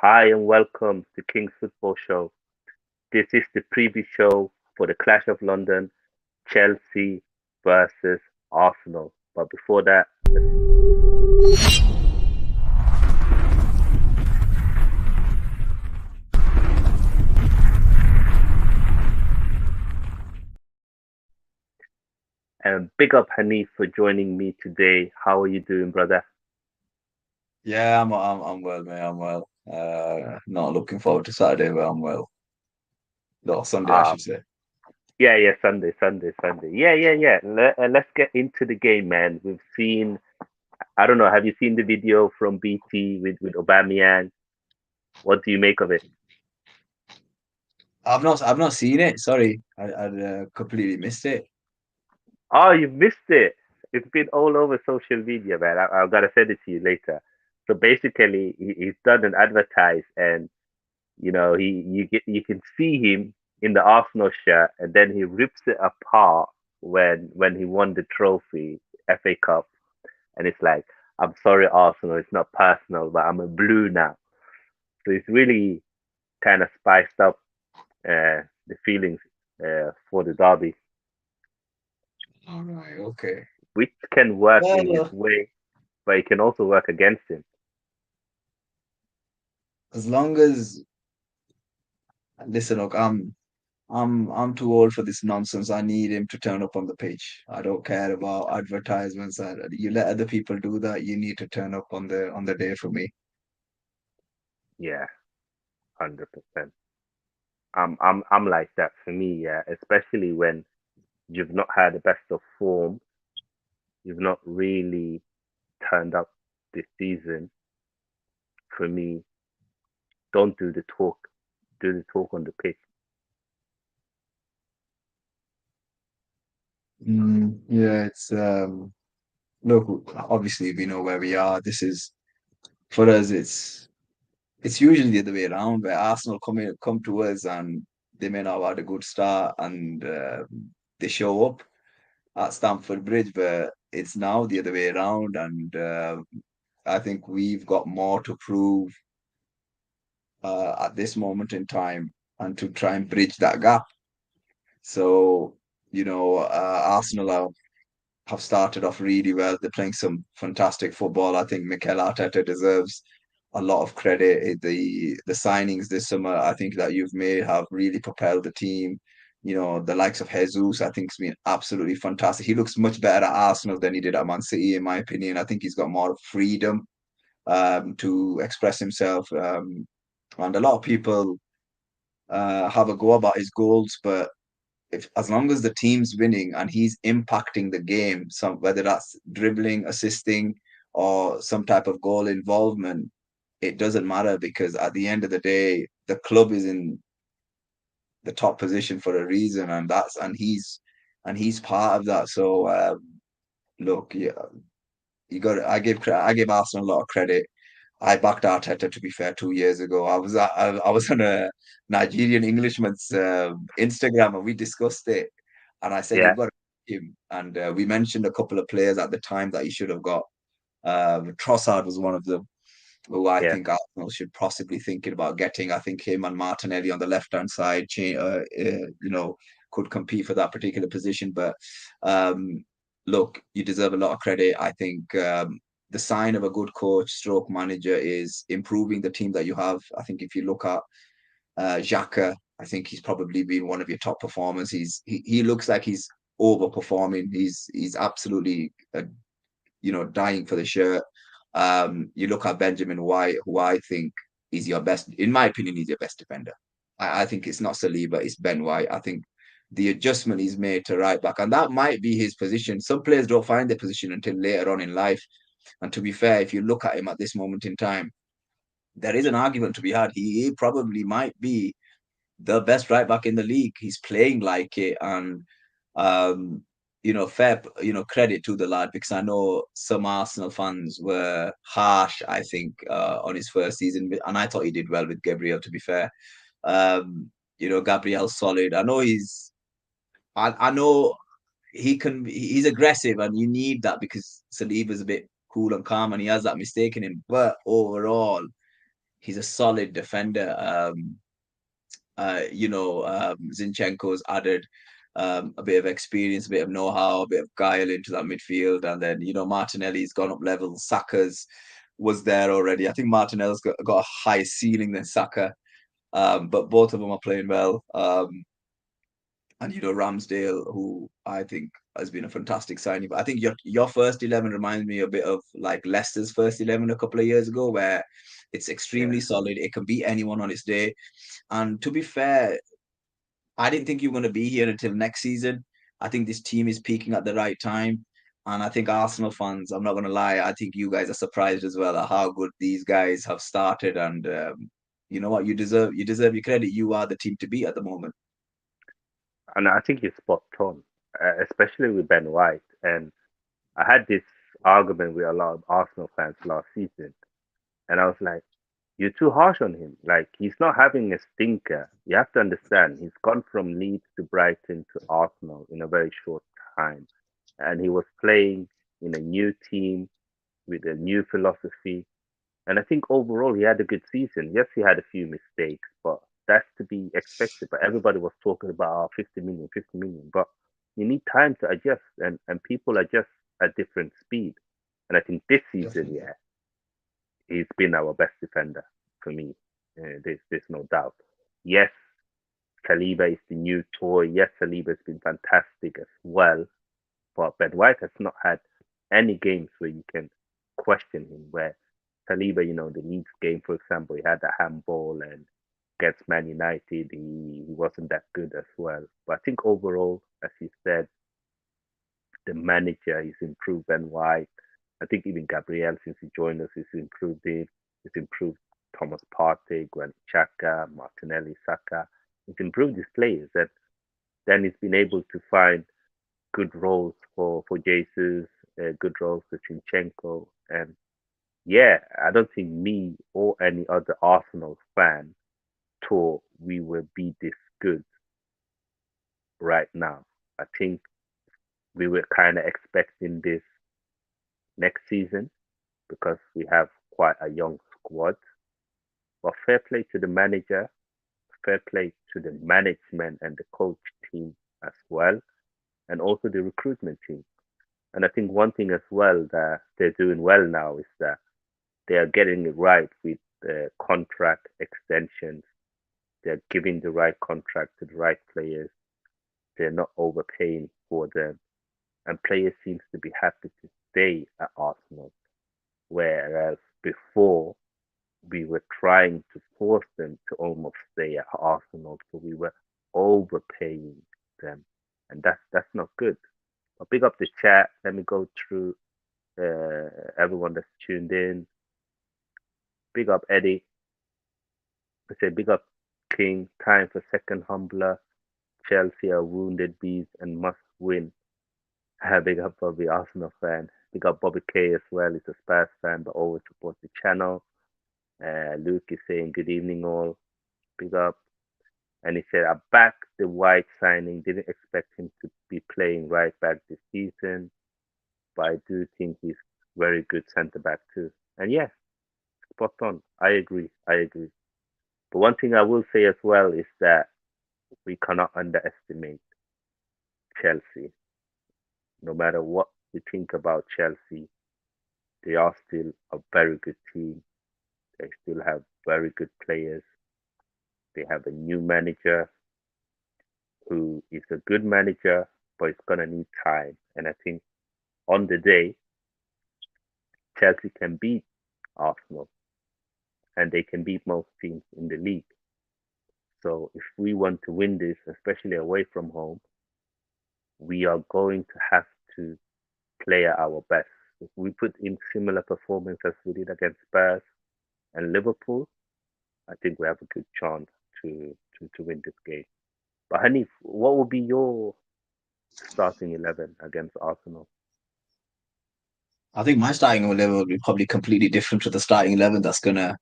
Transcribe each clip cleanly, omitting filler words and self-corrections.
Hi and welcome to King's Football Show. This is the preview show for the Clash of London, Chelsea versus Arsenal. But before that, big up Haneef for joining me today. How are you doing, brother? Yeah, I'm well, mate. I'm well. Not looking forward to Saturday, but I'm well. No, Sunday, I Uh, should say. yeah, Sunday. Yeah. Let's get into the game, man. I don't know, have you seen the video from BT with Aubameyang? What do you make of it? I've not seen it. Sorry, I completely missed it. Oh, you missed it. It's been all over social media, man. I've got to send it to you later. So basically, he's done an advertise, and you can see him in the Arsenal shirt, and then he rips it apart when he won the trophy, FA Cup, and it's like, I'm sorry, Arsenal, it's not personal, but I'm a blue now. So it's really kind of spiced up the feelings for the derby, All right, okay. which can work in his Well, way, but it can also work against him. as long as listen, look, I'm too old for this nonsense. I need him to turn up on the pitch. I don't care about advertisements. You let other people do that. You need to turn up on the day for me. Yeah, 100%. I'm like that for me, yeah. Especially when you've not had the best of form, you've not really turned up this season. For me, don't do the talk. Do the talk on the pitch. Yeah, it's look, obviously we know where we are. This is for us. It's usually the other way around where Arsenal come to us and they may not have had a good start and they show up at Stamford Bridge, but it's now the other way around, and I think we've got more to prove at this moment in time and to try and bridge that gap. So, Arsenal have started off really well. They're playing some fantastic football. I think Mikel Arteta deserves a lot of credit. The signings this summer, I think that you've made have really propelled the team. The likes of Jesus, I think, has been absolutely fantastic. He looks much better at Arsenal than he did at Man City, in my opinion. I think he's got more freedom to express himself. And a lot of people have a go about his goals, but if as long as the team's winning and he's impacting the game, some whether that's dribbling, assisting, or some type of goal involvement, it doesn't matter because at the end of the day, the club is in the top position for a reason, and he's part of that. So look, yeah, I give Arsenal a lot of credit. I backed Arteta to be fair 2 years ago. I was on a Nigerian Englishman's Instagram and we discussed it, and I said Yeah, you've got to pick him, and we mentioned a couple of players at the time that he should have got. Trossard was one of them, who I yeah, think Arsenal should possibly thinking about getting. I think him and Martinelli on the left hand side, could compete for that particular position. But um, look, you deserve a lot of credit. I think the sign of a good coach, stroke manager, is improving the team that you have. I think if you look at Xhaka, I think he's probably been one of your top performers. He looks like he's overperforming. He's absolutely dying for the shirt. You look at Benjamin White, who I think is your best, in my opinion, he's your best defender. I think it's not Saliba, it's Ben White. I think the adjustment he's made to right back, and that might be his position. Some players don't find their position until later on in life. And to be fair, if you look at him at this moment in time, there is an argument to be had. He probably might be the best right back in the league. He's playing like it, and um, fair, credit to the lad because I know some Arsenal fans were harsh. I think on his first season, and I thought he did well with Gabriel. To be fair, Gabriel's solid. I know he can. He's aggressive, and you need that because Saliba's a bit cool and calm, and he has that mistake in him. But overall, he's a solid defender. Zinchenko's added a bit of experience, a bit of know-how, a bit of guile into that midfield, and then Martinelli's gone up levels. Saka's was there already. I think Martinelli's got a higher ceiling than Saka, but both of them are playing well. And Ramsdale, who I think has been a fantastic signing. But I think your first 11 reminds me a bit of like Leicester's first 11 a couple of years ago, where it's Yeah. extremely solid. It can beat anyone on its day. And to be fair, I didn't think you were going to be here until next season. I think this team is peaking at the right time. And I think Arsenal fans, I'm not going to lie, I think you guys are surprised as well at how good these guys have started. And you know what? You deserve your credit. You are the team to beat at the moment. And I think you're spot on, especially with Ben White. And I had this argument with a lot of Arsenal fans last season, and I was like, "You're too harsh on him. Like he's not having a stinker. You have to understand. He's gone from Leeds to Brighton to Arsenal in a very short time, and he was playing in a new team with a new philosophy. And I think overall he had a good season. Yes, he had a few mistakes, but that's to be expected. But everybody was talking about 50 million, 50 million. But you need time to adjust, and people adjust at different speed. And I think this season, Definitely. yeah, he's been our best defender for me. There's no doubt. Yes, Saliba is the new toy. Yes, Saliba has been fantastic as well. But Ben White has not had any games where you can question him. Where Saliba, the Leeds game, for example, he had that handball and against Man United, he wasn't that good as well. But I think overall, as you said, the manager is improved Ben White. I think even Gabriel, since he joined us, has improved him. He's improved Thomas Partey, Granit Xhaka, Martinelli, Saka. He's improved his players, and then he's been able to find good roles for Jesus, good roles for Zinchenko. And yeah, I don't think me or any other Arsenal fan thought we would be this good right now. I think we were kind of expecting this next season because we have quite a young squad. But fair play to the manager, fair play to the management and the coach team as well, and also the recruitment team. And I think one thing as well that they're doing well now is that they are getting it right with the contract extensions. They're giving the right contract to the right players. They're not overpaying for them. And players seems to be happy to stay at Arsenal. Whereas before we were trying to force them to almost stay at Arsenal, so we were overpaying them. And that's not good. But big up the chat. Let me go through everyone that's tuned in. Big up Eddie. I say big up King. Time for second humbler. Chelsea are wounded bees and must win. Big up Bobby, Arsenal fan. Big up Bobby K as well. He's a Spurs fan, but always supports the channel. Luke is saying good evening all. Big up. And he said, I back the White signing. Didn't expect him to be playing right back this season, but I do think he's very good centre back too. And yeah, spot on. I agree. I agree. But one thing I will say as well is that we cannot underestimate Chelsea. No matter what we think about Chelsea, they are still a very good team. They still have very good players. They have a new manager who is a good manager, but it's gonna need time. And I think on the day, Chelsea can beat Arsenal and they can beat most teams in the league. So if we want to win this, especially away from home, we are going to have to play at our best. If we put in similar performance as we did against Spurs and Liverpool, I think we have a good chance to win this game. But Hanif, what would be your starting 11 against Arsenal? I think my starting 11 will be probably completely different to the starting 11 that's gonna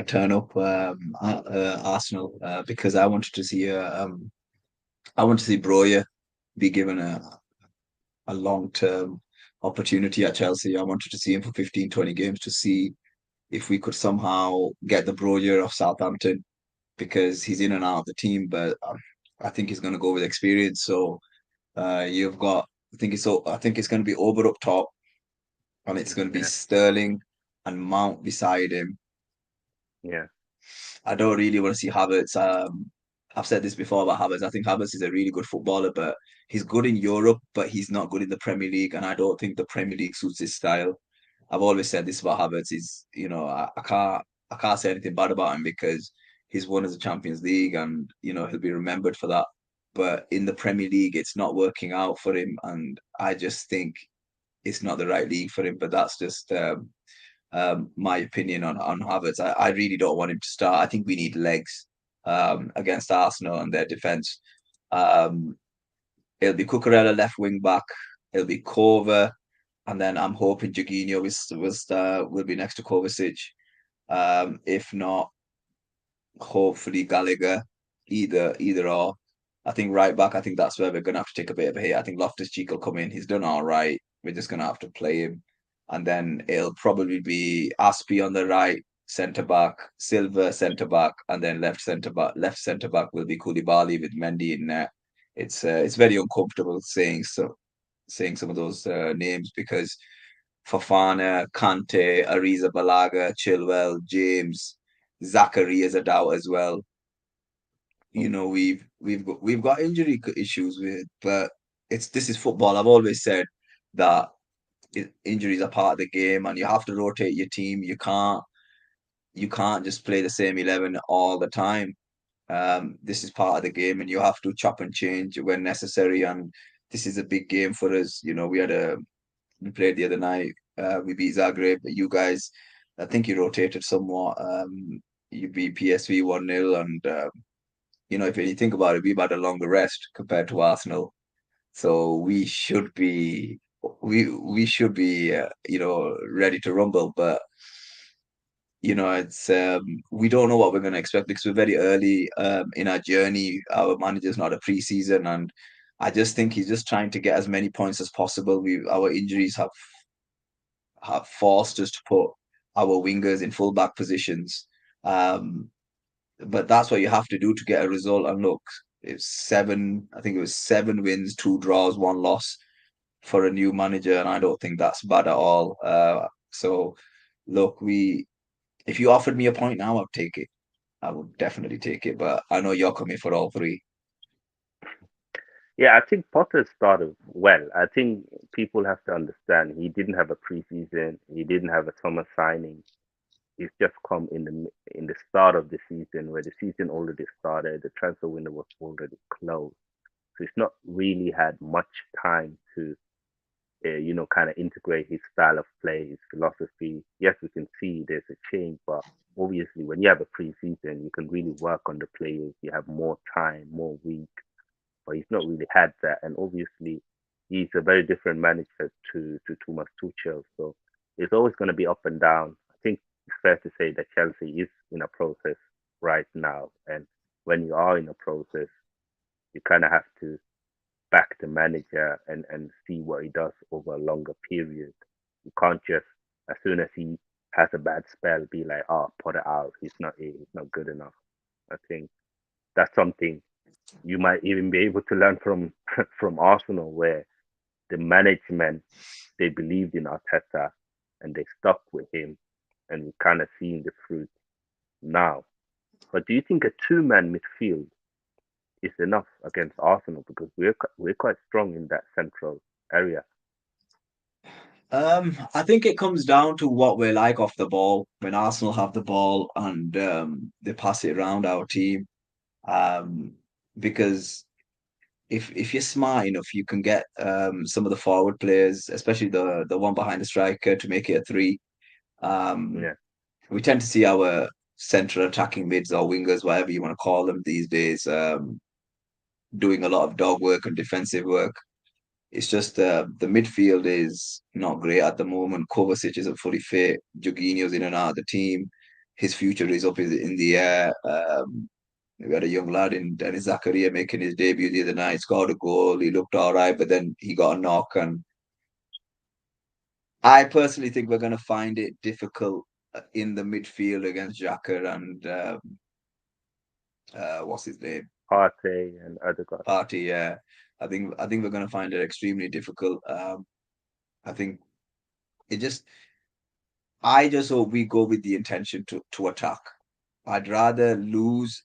turn up Arsenal because I want to see Broya be given a long term opportunity at Chelsea. I wanted to see him for 15, 20 games to see if we could somehow get the Broyer of Southampton because he's in and out of the team, but I think he's going to go with experience. So you've got, I think it's going to be over up top, and it's going to be Yeah, Sterling and Mount beside him. yeah, I don't really want to see Havertz. I've said this before about Havertz. I think Havertz is a really good footballer, but he's good in Europe, but he's not good in the Premier League, and I don't think the Premier League suits his style. I've always said this about Havertz. Is I can't say anything bad about him because he's won as a Champions League, and he'll be remembered for that. But in the Premier League, it's not working out for him, and I just think it's not the right league for him. But that's just my opinion on Havertz. I really don't want him to start. I think we need legs against Arsenal and their defence. Um, it'll be Cucurella left wing back. It'll be Kova, and then I'm hoping Jorginho will be next to Kovacic. If not, hopefully Gallagher. Either or. I think right back. I think that's where we're gonna have to take a bit of a hit. I think Loftus Cheek will come in. He's done all right. We're just gonna have to play him, and then it'll probably be Aspie on the right centre back, Silva centre back, and then left centre back. Left centre back will be Koulibaly with Mendy in there. It's very uncomfortable saying some of those names because Fofana, Kante, Ariza Balaga, Chilwell, James, Zachary is a doubt as well. mm, We've got injury issues with, but this is football. I've always said that injuries are part of the game, and you have to rotate your team. You can't just play the same 11 all the time. This is part of the game, and you have to chop and change when necessary. And this is a big game for us. We played the other night. We beat Zagreb. You guys, I think you rotated somewhat. You beat PSV 1-0, and if you think about it, we've had a longer rest compared to Arsenal, so we should be ready to rumble. But it's we don't know what we're going to expect because we're very early in our journey. Our manager's not a preseason, and I just think he's just trying to get as many points as possible. Our injuries have forced us to put our wingers in fullback positions. Um, but that's what you have to do to get a result. And look, I think it was 7 wins, 2 draws, 1 loss for a new manager, and I don't think that's bad at all. So look, if you offered me a point now, I'd take it. I would definitely take it. But I know you're coming for all three. yeah. I think Potter started well. I think people have to understand he didn't have a preseason. He didn't have a summer signing. He's just come in the start of the season where the season already started. The transfer window was already closed, so he's not really had much time to kind of integrate his style of play, his philosophy. Yes, we can see there's a change, but obviously when you have a preseason, you can really work on the players. You have more time, more week, but he's not really had that. And obviously, he's a very different manager to Thomas Tuchel. So it's always going to be up and down. I think it's fair to say that Chelsea is in a process right now, and when you are in a process, you kind of have to back the manager and see what he does over a longer period. You can't just as soon as he has a bad spell be like, oh, put it out. He's not good enough. I think that's something you might even be able to learn from from Arsenal, where the management they believed in Arteta and they stuck with him, and we're kind of seeing the fruit now. But do you think a two-man midfield is enough against Arsenal because we're quite strong in that central area? I think it comes down to what we're like off the ball when Arsenal have the ball and they pass it around our team. Um, because if you're smart enough, you can get some of the forward players, especially the one behind the striker, to make it a three. Um, Yeah, we tend to see our central attacking mids or wingers, whatever you want to call them these days, doing a lot of dog work and defensive work. It's just the midfield is not great at the moment. Kovacic isn't fully fit. Jorginho's in and out of the team. His future is up in the air. We had a young lad in Dennis Zakaria making his debut the other night, scored a goal. He looked all right, but then he got a knock. And I personally think we're going to find it difficult in the midfield against Xhaka and what's his name? Partey and other guys. Party. Yeah, I think we're going to find it extremely difficult. I think it just I just hope we go with the intention to attack. I'd rather lose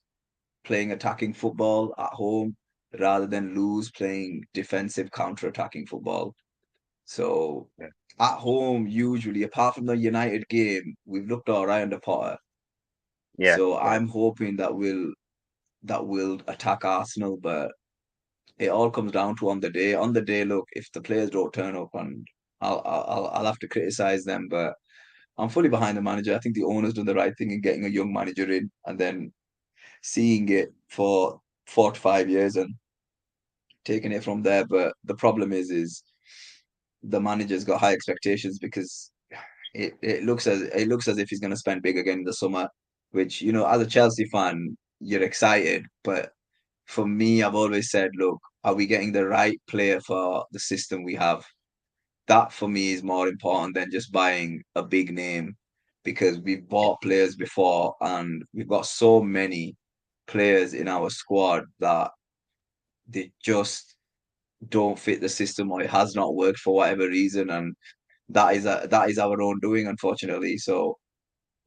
playing attacking football at home rather than lose playing defensive counter-attacking football. So Yeah, at home, usually, apart from the United game, we've looked all right under Potter. yeah, So yeah, I'm hoping that will attack Arsenal, but it all comes down to on the day. On the day, look, if the players don't turn up, and I'll have to criticize them, but I'm fully behind the manager. I think the owner's done the right thing in getting a young manager in and then seeing it for 4 to 5 years and taking it from there. But the problem is the manager's got high expectations because it looks as if he's going to spend big again in the summer, which as a Chelsea fan, you're excited. But for me, I've always said, look, are we getting the right player for the system we have? That for me is more important than just buying a big name because we've bought players before and we've got so many players in our squad that they just don't fit the system or it has not worked for whatever reason, and that is our own doing, unfortunately. So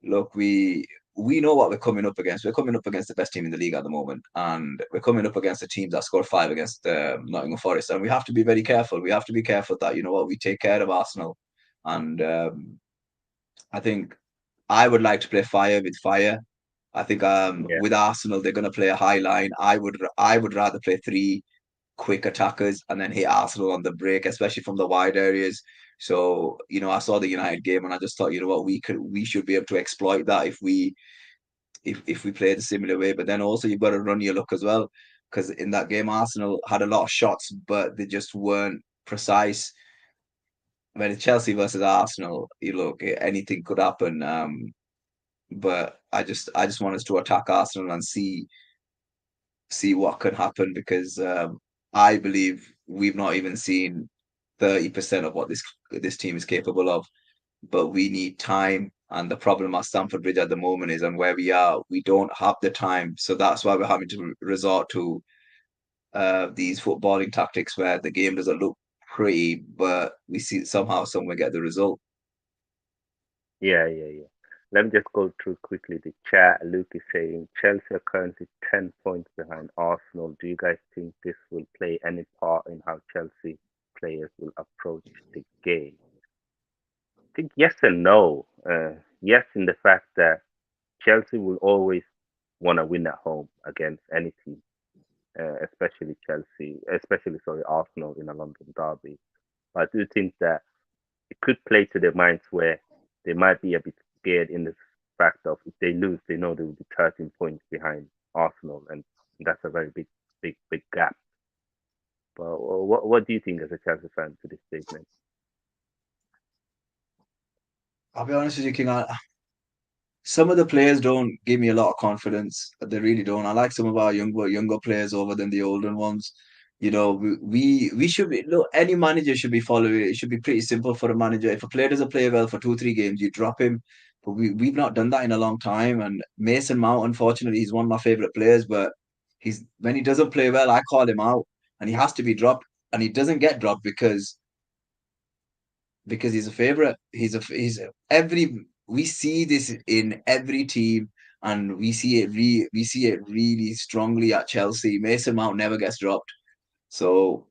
look, we know what we're coming up against. We're coming up against the best team in the league at the moment, and we're coming up against a team that scored five against Nottingham Forest, and we have to be very careful. We have to be careful that we take care of Arsenal, and I think I would like to play fire with fire. I think yeah. with Arsenal they're going to play a high line. I would rather play three quick attackers and then hit Arsenal on the break, especially from the wide areas. So, I saw the United game and I just thought, what, we should be able to exploit that if we play the similar way. But then also you've got to run your luck as well. Because in that game Arsenal had a lot of shots, but they just weren't precise. When it's Chelsea versus Arsenal, you look, anything could happen. But I just want us to attack Arsenal and see what can happen because I believe we've not even seen 30% of what this team is capable of. But we need time, and the problem at Stamford Bridge at the moment is, and where we are, we don't have the time. So that's why we're having to resort to these footballing tactics where the game doesn't look pretty, but we see somehow somewhere get the result. Yeah, yeah, yeah. Let me just go through quickly the chat. Luke is saying Chelsea are currently 10 points behind Arsenal. Do you guys think this will play any part in how Chelsea players will approach the game? I think yes and no. Yes, in the fact that Chelsea will always want to win at home against any team, especially Chelsea, especially, sorry, Arsenal in a London derby. But I do think that it could play to their minds where they might be a bit scared in the fact of if they lose, they know they will be 13 points behind Arsenal, and that's a very big, big, big gap. But what do you think as a Chelsea fan to this statement? I'll be honest with you, King. Some of the players don't give me a lot of confidence. They really don't. I like some of our younger players over than the older ones. We should be look. Any manager should be following it. It should be pretty simple for a manager. If a player doesn't play well for 2 3 games, you drop him. But we've not done that in a long time. And Mason Mount, unfortunately, he's one of my favorite players. But he's when he doesn't play well, I call him out, and he has to be dropped. And he doesn't get dropped because he's a favorite. He's every we see this in every team, and we see it really strongly at Chelsea. Mason Mount never gets dropped. So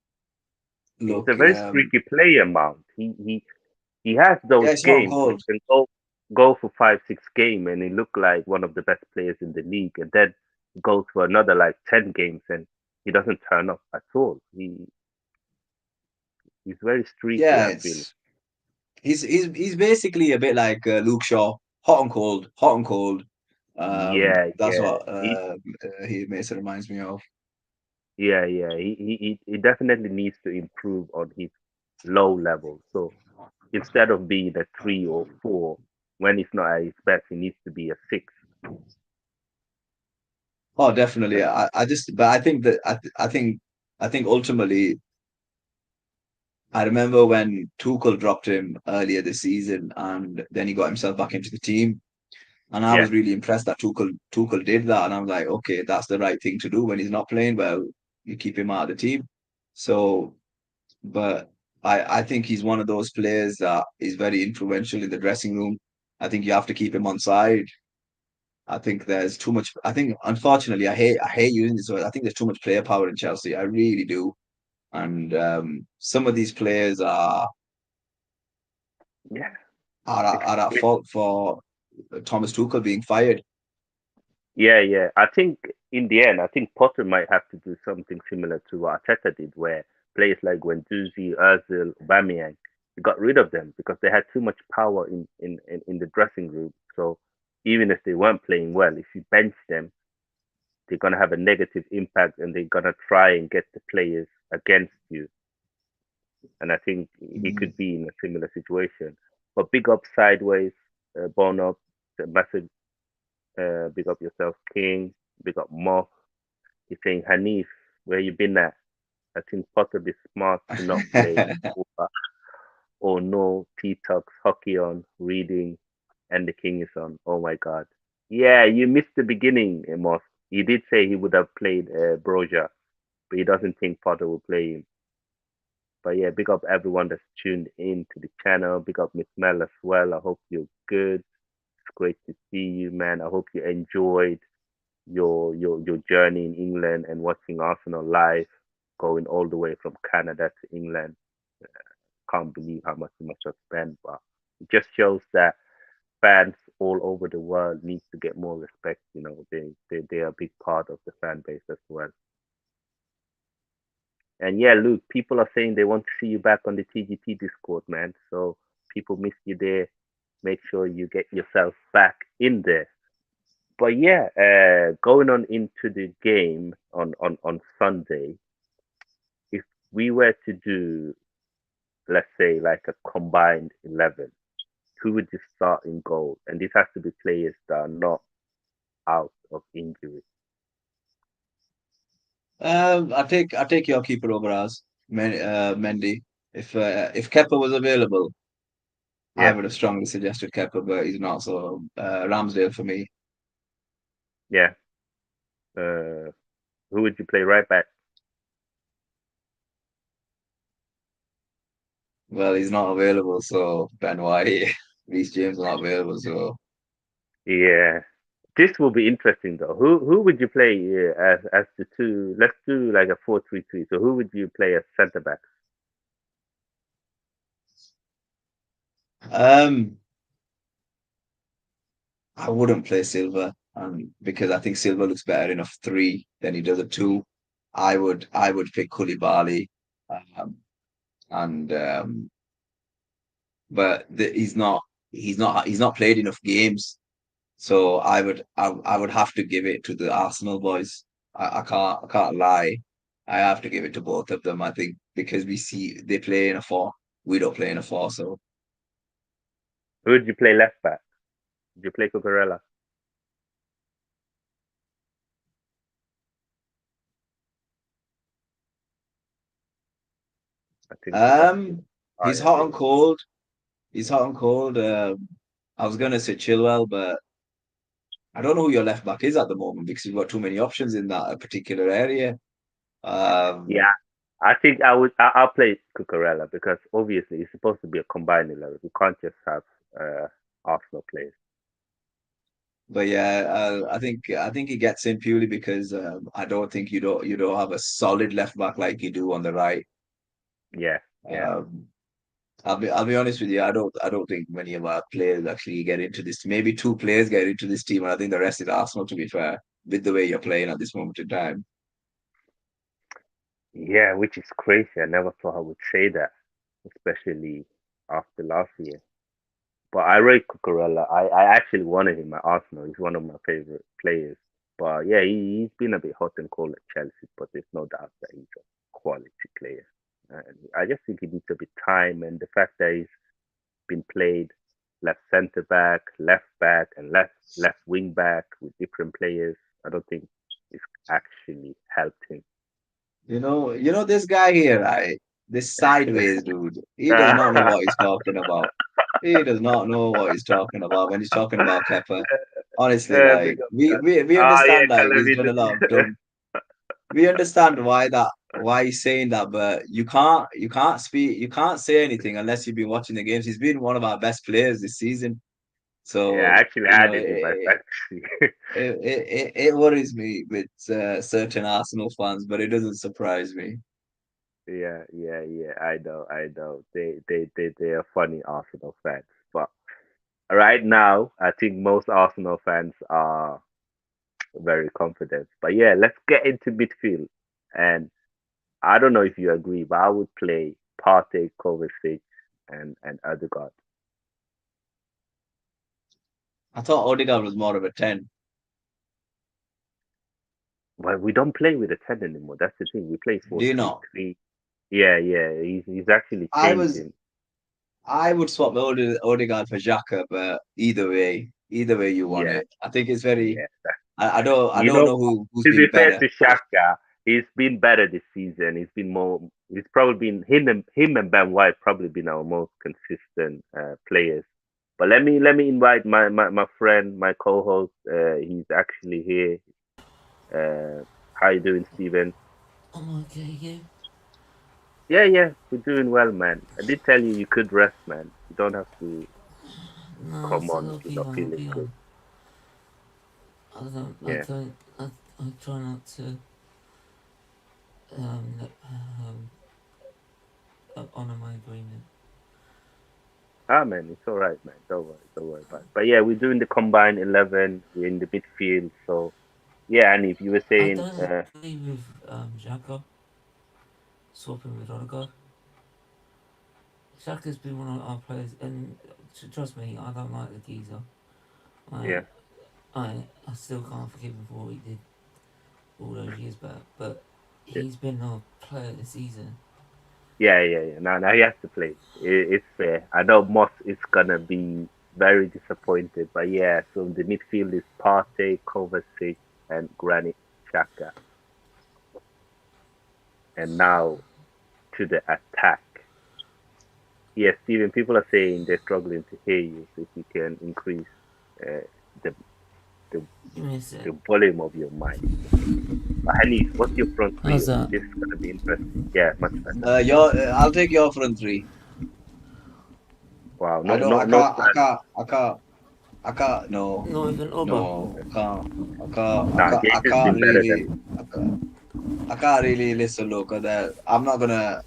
He's a look, very streaky player, Mount. He has yeah, those it's not games where cold. he can go for 5 6 games and he look like one of the best players in the league, and then goes for another like 10 games and he doesn't turn up at all. He's very streaky. Yeah, I feel. it's he's basically a bit like Luke Shaw, hot and cold, hot and cold. Yeah, That's yeah. what he Mason reminds me of. Yeah. He definitely needs to improve on his low level. So instead of being a 3 or 4, when he's not at his best, he needs to be a 6. Oh, definitely. But But I think that I think ultimately I remember when Tuchel dropped him earlier this season, and then he got himself back into the team. And I Yeah, was really impressed that Tuchel did that. And I'm like, okay, that's the right thing to do when he's not playing well. You keep him out of the team. So, but I think he's one of those players that is very influential in the dressing room. I think you have to keep him on side. I think there's too much. I think, unfortunately, I hate using this word. I think there's too much player power in Chelsea. I really do. And some of these players yeah. are at It's fault for Thomas Tuchel being fired. Yeah, yeah. I think in the end, I think Potter might have to do something similar to what Arteta did, where players like Guendouzi, Özil, Aubameyang, he got rid of them because they had too much power in the dressing room. So even if they weren't playing well, if you bench them, they're gonna have a negative impact, and they're gonna try and get the players against you. And I think he Mm. could be in a similar situation. But big up sideways, born up, massive. Big up yourself, King. Big up Moth. He's saying, Haneef, where you been at? I think possibly smart to not play over or no T Talks, hockey on, reading, and the king is on. Oh my God. Yeah, you missed the beginning, Moss. He did say he would have played Broja, but he doesn't think Potter will play him. But yeah, big up everyone that's tuned in to the channel. Big up Miss Mel as well. I hope you're good. It's great to see you, man. I hope you enjoyed your journey in England and watching Arsenal live, going all the way from Canada to England. Can't believe how much you must have spent, but it just shows that fans all over the world need to get more respect. You know, they are a big part of the fan base as well. And yeah, Luke, people are saying they want to see you back on the TGT Discord, man. So people miss you there. Make sure you get yourself back in there. But yeah, going on into the game on Sunday, if we were to do, let's say, like a combined 11, who would you start in goal? And this has to be players that are not out of injury. I take your keeper over us, Mendy. If Kepa was available, I Yeah, would have strongly suggested Kepa, but he's not. So Ramsdale for me. yeah. Uh, who would you play right back? Well, he's not available, so Ben White, Reece James are not available. So Yeah, this will be interesting though. Who would you play as the two? Let's do like a 4-3-3. So who would you play as centre back? um, I wouldn't play Silva, because I think Silva looks better in a three than he does a two. I would pick Koulibaly, um, and but he's not played enough games. So I would have to give it to the Arsenal boys. I can't lie. I have to give it to both of them. I think because we see they play in a four, we don't play in a four. So Who would you play left back? Would you play Cucurella? I think he's obviously um, he's higher hot and rated. cold. He's hot and cold. I was gonna say Chilwell, but I don't know who your left back is at the moment because you've got too many options in that particular area. Yeah, Um, I think I'll play Cucurella because obviously it's supposed to be a combined 11. We can't just have Arsenal players. but yeah, I think he gets in purely because I don't think you don't have a solid left back like you do on the right. Yeah, yeah. Um, I'll be honest with you. I don't think many of our players actually get into this. Maybe two players get into this team, and I think the rest is Arsenal. To be fair, with the way you're playing at this moment in time. Yeah, which is crazy. I never thought I would say that, especially after last year. But I rate Cucurella. I actually wanted him at Arsenal. He's one of my favorite players. But yeah, he's been a bit hot and cold at Chelsea, but there's no doubt that he's a quality player. And I just think he needs a bit time, and the fact that he's been played left centre back, and left wing back with different players, I don't think it's actually helped him. You know this guy here, right? This sideways dude. He does not know what he's talking about. He does not know what he's talking about when he's talking about Kepa. honestly, like Big up we that. we we Oh yeah, understand like he's done a lot of Calamity. dumb. We understand why he's saying that, but you can't say anything unless you've been watching the games. He's been one of our best players this season. Yeah, I So, actually added in my fantasy. it worries me with certain Arsenal fans, but it doesn't surprise me. Yeah. I know. They are funny Arsenal fans, but right now, I think most Arsenal fans are very confident. But yeah, let's get into midfield. And I don't know if you agree, but I would play Partey, Kovacic, and Odegaard. I thought Odegaard was more of a 10. Well, we don't play with a 10 anymore. That's the thing. We play Do four you three know? three. Yeah. He's actually I was changing. I would swap Odegaard for Xhaka, but either way you want Yeah, it. I think it's very. yeah. I You don't know, know who's to be been fair better. to Shaka, he's been better this season. He's been more. He's probably been him and Ben White probably been our most consistent players. But let me invite my friend, my co-host. He's actually here. How you doing, Steven? I'm okay, yeah. Yeah, we're doing well, man. I did tell you could rest, man. You don't have to No, come so on if I'll you're be not on, I'll feeling be good. on. Yeah. I try not to, honour my agreement. Ah, man, it's all right, man. Don't worry about it. But yeah, we're doing the combined 11. We're in the midfield, so yeah. And if you were I saying, don't agree with, Xhaka swapping with Odegaard. Xhaka's been one of our players, and trust me, I don't like the geezer. I, yeah, I still can't forgive him for what he did all those years back, but yeah, he's been our player this season. yeah. Now he has to play. It's fair. I know Moss is gonna be very disappointed, but yeah. So the midfield is Partey, Kovacic, and Granit Xhaka, and now to the attack. Yes, Steven. People are saying they're struggling to hear you. So if you can increase uh, the the Give me a sec. the volume of your mic. But Haneef, what's your front three? How's that? This is gonna be interesting. Yeah, much better. I'll take your front three. Wow, I no, don't. no, I no can't. I plan. can't. I can't. I can't. No, Not even Oba. no. I can't. I can't. I Nah, can't. I Gator's can't been better really. than. I can't really listen. Look at that. I'm not gonna.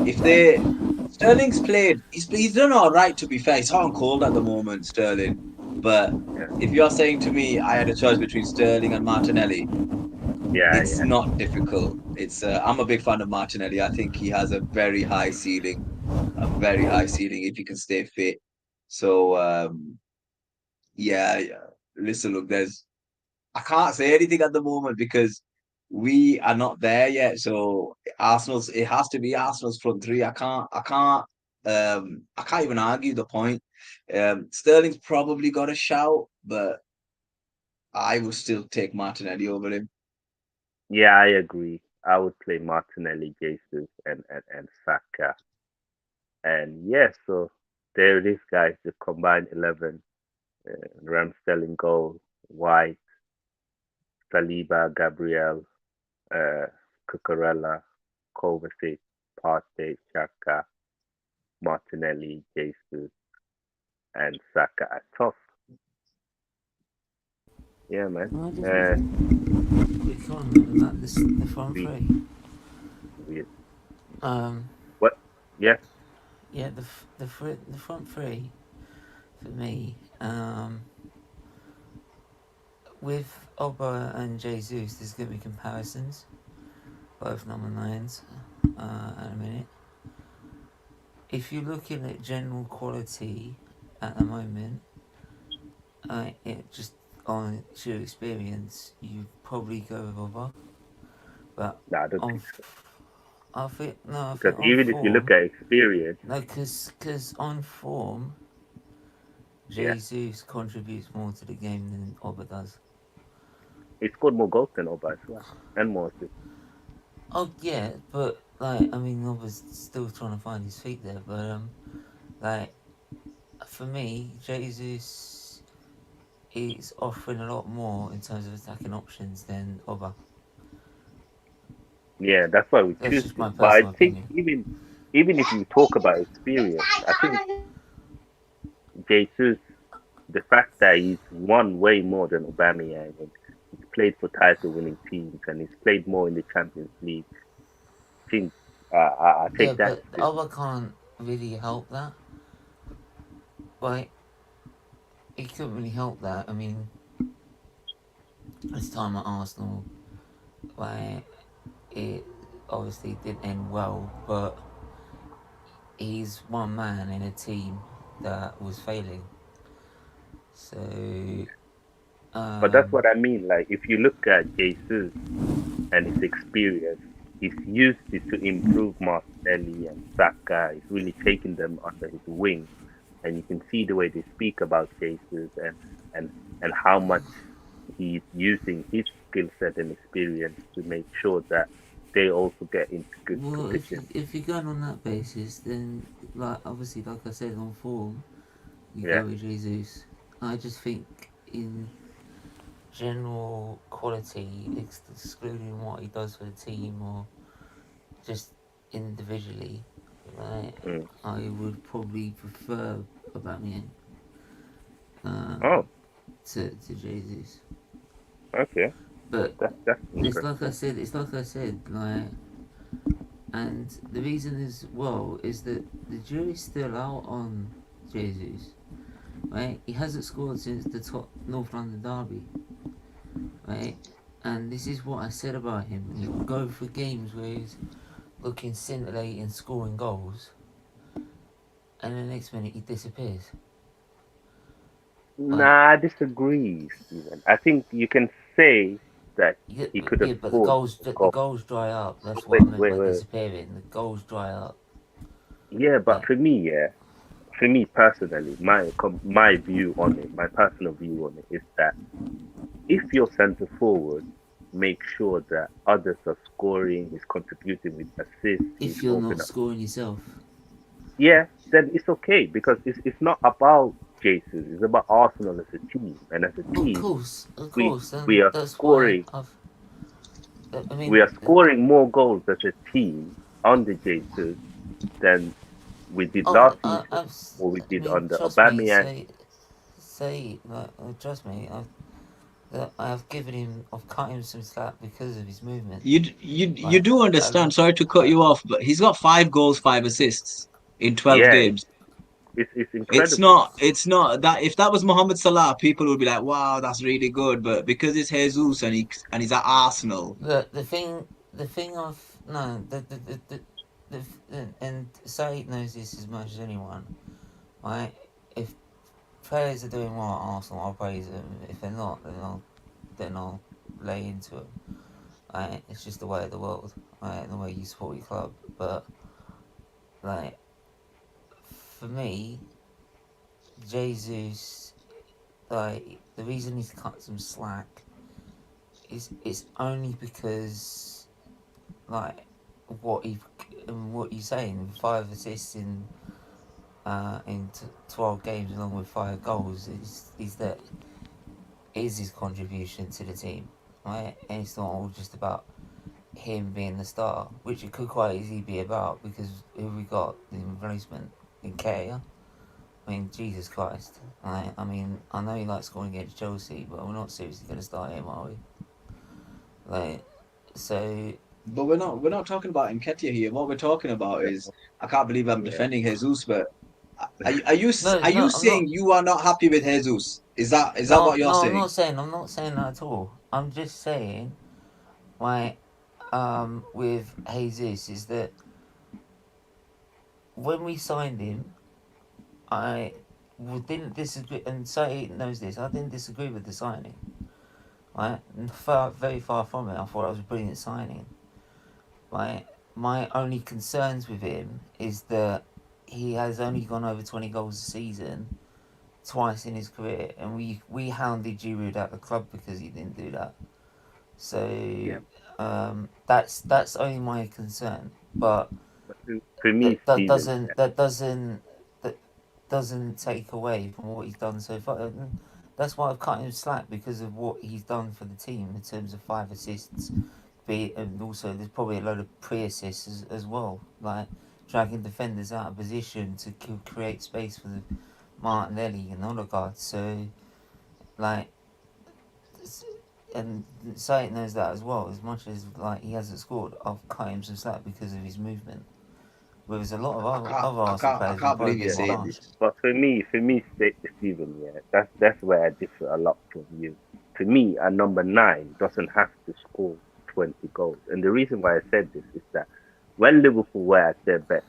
If they Sterling's played, he's done all right. To be fair, he's hot and cold at the moment, Sterling. But Yeah, if you're saying to me, I had a choice between Sterling and Martinelli, it's yeah. not difficult. It's I'm a big fan of Martinelli. I think he has a very high ceiling if he can stay fit. So yeah. Listen, look, there's I can't say anything at the moment because we are not there yet. So it has to be Arsenal's front three. I can't even argue the point. Sterling's probably got a shout, but I would still take Martinelli over him. Yeah, I agree. I would play Martinelli, Jesus, and Saka. And yeah, so there it is, guys. The combined 11. Ramsdale in goal, White, Saliba, Gabriel, uh, Cucurella, Kovacic, Partey, Xhaka, Martinelli, Jesus, and Saka at top. Yeah, man. Can I just quick comment on that? The front We, three. we, Um, what? Yeah, yeah, the front three for me. With Oba and Jesus, there's going to be comparisons, both number nines. In a minute. If you're looking at general quality at the moment, it just on sheer experience, you probably go with Oba. But no, I don't on, think so. I think no, I Because think on even if you look form, at experience, no, cause on form, yeah, Jesus contributes more to the game than Oba does. he scored more goals than Oba as well, and more assists. Oh yeah, but like I mean, Oba's still trying to find his feet there. But like for me, Jesus is offering a lot more in terms of attacking options than Oba. Yeah, that's why we That's choose just my him. But I personal think opinion. even if you talk about experience, I think Jesus, the fact that he's won way more than Aubameyang and he's played for title-winning teams and he's played more in the Champions League, I think I Yeah, take that but to Oba can't really help that. Like, he couldn't really help that. I mean, his time at Arsenal, like, it obviously didn't end well, but he's one man in a team that was failing. So, But that's um, what I mean. Like if you look at Jesus and his experience, he's used it to improve Martinelli and Saka. He's really taken them under his wing, and you can see the way they speak about Jesus and and how much he's using his skill set and experience to make sure that they also get into good well, position. if you're going on that basis, then like obviously, like I said, on form, you Yeah. go with Jesus. I just think in general quality, excluding what he does for the team or just individually, like Mm. I would probably prefer Aubameyang Oh, um, to Jesus. okay. But That's it's like I interesting. said. It's like I said. Like, and the reason is well is that the jury's still out on Jesus. Right? He hasn't scored since the top North London derby. Right? And this is what I said about him. He will go for games where he's looking scintillating, scoring goals, and the next minute he disappears. Like, Nah, I disagree, Stephen. I think you can say that yeah, he could have yeah, but scored more the goals. goals dry up. That's what Wait, I meant wait, by wait. disappearing. The goals dry up. Yeah, but Like, for me personally, my view on it, my personal view on it is that if your centre forward makes sure that others are scoring, he's contributing with assists, he's if you're not open up. scoring yourself, Yeah, then it's okay because it's not about Jesus. It's about Arsenal as a team, and as a team, of we course, we and are that's why scoring I've. I we mean, are scoring more goals as a team under Jesus than we did oh, last season or we I did mean, under trust me. Aubameyang. Like, trust me. I have given him. I've cut him some slack because of his movement. You Like, do I understand. look. Sorry to cut I, you off, but he's got 5 goals, 5 assists in 12 Yeah, games. it's It's incredible. not. It's not that. If that was Mohamed Salah, people would be like, "Wow, that's really good." But because it's Jesus and he's at Arsenal, the thing of no and Saeed knows this as much as anyone. Right? If players are doing well at Arsenal, I'll praise them. If they're not, then I'll lay into them. Right? It's just the way of the world. Right? And the way you support your club. But like for me, Jesus, like the reason he's cut some slack is only because like what he what you saying 5 assists in 12 games along with 5 goals is that is his contribution to the team, right? And it's not all just about him being the star, which it could quite easily be about because who we got the replacement in K. I mean, Jesus Christ. I mean, I know he likes scoring against Chelsea, but we're not seriously going to start him, are we? Like, so but we're not talking about Nketiah here. What we're talking about is I can't believe I'm Yeah. defending Jesus, but are you no, I'm not. saying you are not happy with Jesus? Is that No, what you're no, saying? I'm not saying that at all. I'm just saying, like, with Jesus is that when we signed him, I didn't disagree, and Saeed knows this. I didn't disagree with the signing. Right, very far from it. I thought it was a brilliant signing. Right, my only concerns with him is that he has only gone over 20 goals a season twice in his career, and we hounded Giroud at the club because he didn't do that. So Yeah. that's only my concern. But But for me, Stephen, that doesn't take away from what he's done so far. That's why I've cut him slack because of what he's done for the team in terms of 5 assists. And also there's probably a load of pre-assists as well, like dragging defenders out of position to create space for the Martinelli and Odegaard. So like, and Saint knows that as well. As much as like he hasn't scored, I've cut him some slack because of his movement. Whereas a lot of other Arsenal I players will can't probably believe you're be But saying done. this. Stephen, yeah, that's where I differ a lot from you. For me, a number nine doesn't have to score 20 goals, and the reason why I said this is that when Liverpool were at their best,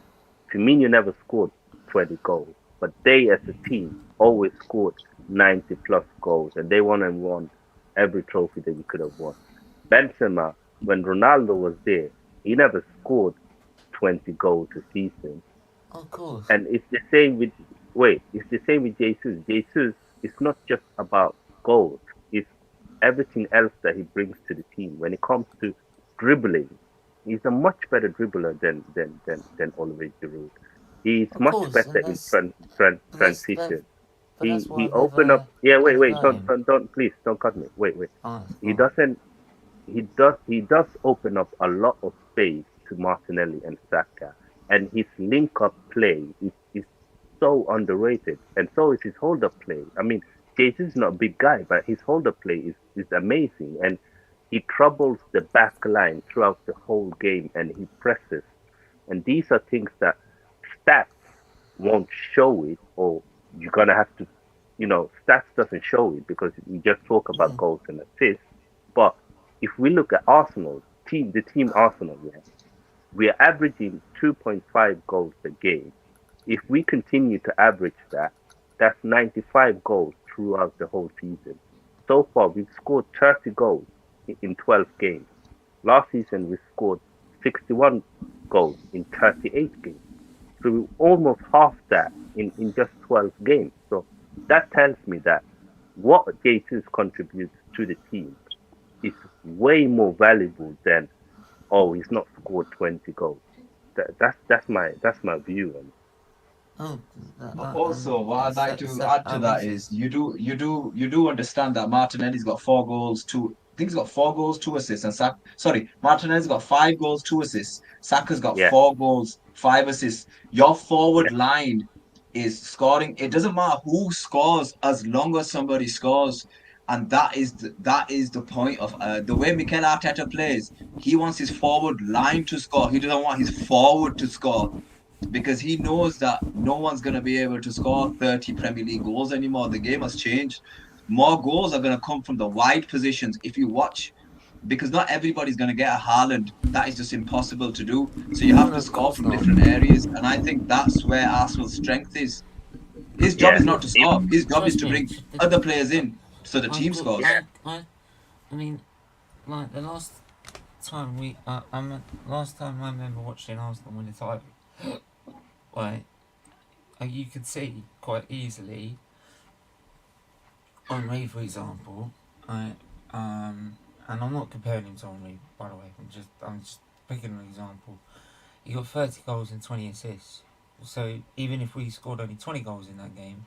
Firmino never scored 20 goals, but they as a team always scored 90 plus goals, and they won every trophy that you could have won. Benzema, when Ronaldo was there, he never scored 20 goals a season. Of course, And it's the same with it's the same with Jesus. Jesus is not just about goals. It's everything else that he brings to the team. When it comes to dribbling, he's a much better dribbler than Oliver Giroud. He's of much course, better and in but that's that, transition. but that's why He I've opened up. never Yeah, had a wait, go at him. don't please don't cut me. Wait. Oh, He oh, doesn't he does open up a lot of space to Martinelli and Saka, and his link-up play is so underrated, and so is his hold-up play. I mean, Jesus is not a big guy, but his hold-up play is amazing, and he troubles the back line throughout the whole game, and he presses. And these are things that stats won't show it, or you're gonna have to, stats doesn't show it because we just talk about yeah. goals and assists. But if we look at Arsenal the team Arsenal, yeah, we are averaging 2.5 goals a game. If we continue to average that, that's 95 goals throughout the whole season. So far, we've scored 30 goals in 12 games. Last season, we scored 61 goals in 38 games. So we almost half that in just 12 games. So that tells me that what Jesus contributes to the team is way more valuable than, oh, he's not scored 20 goals. That's my view on it. Oh, Also, and what I'd like to add to I'm that also is you do understand that Martinelli's got 4 goals, I think he's got 4 goals, 2 assists, and Martinelli's got 5 goals, 2 assists. Saka's got Yeah, 4 goals, 5 assists. Your yeah, forward line is scoring. It doesn't matter who scores as long as somebody scores. And that is the point of the way Mikel Arteta plays. He wants his forward line to score. He doesn't want his forward to score because he knows that no one's going to be able to score 30 Premier League goals anymore. The game has changed. More goals are going to come from the wide positions if you watch, because not everybody's going to get a Haaland. That is just impossible to do. So you no, have no, to of score course from not. different areas. And I think that's where Arsenal's strength is. His job yeah. is Look, not to If, score, his job is trust to me. bring other players in so the I'm team good. scores. I mean, like the last time last time I remember watching Arsenal win the title, right? You could see quite easily Henri, for example, right? And I'm not comparing him to Henri, by the way. I'm just picking an example. He got 30 goals and 20 assists. So even if we scored only 20 goals in that game,